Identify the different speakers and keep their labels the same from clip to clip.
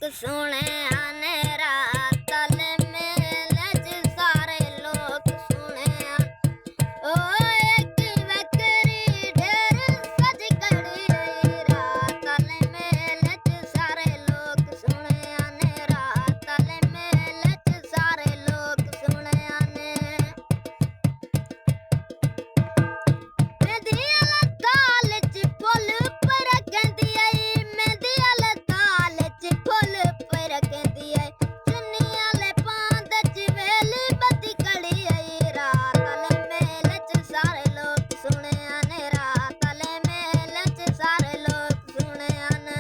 Speaker 1: लोग सुने आने रात मेले च सारे लोग सुने ओ एक बकरी ढेर सज खड़ी रात मेले च सारे लोग सुने आने रात मेले च सारे लोग सुने आने मेहंदी आला ताल च फुल पर कहंदी आई मेहंदी आला ताल च फुल पर कहंदी आई चुन्नी आले पांद च वेली बत्ती कड़ी आई रात आले मेले च सारे लोग सुने आने रात आले मेले च सारे लोग सुने आने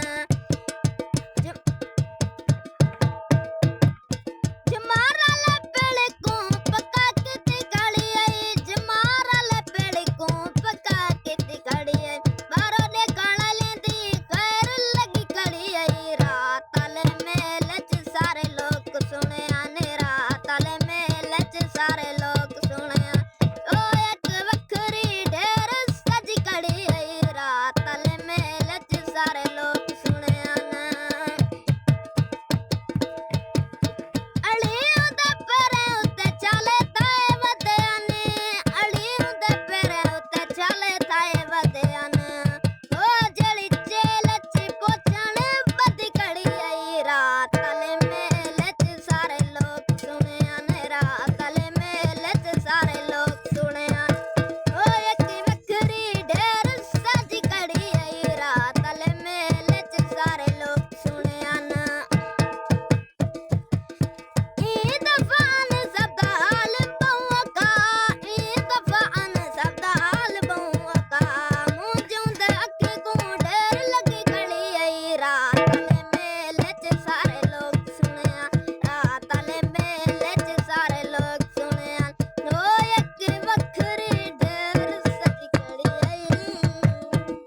Speaker 1: जमारा ला पेड़ को पका के खड़ी आई जमारा ला पेड़ को पका के खड़ी आई बारो ने काला लेंदी खैर लगी खड़ी आई रात आले मेले च सारे लोग सुने आने रात आले मेले च सारे लोग सुने ओ एक बकरी ढेर सज खड़ी आई रात आले मेले च सारे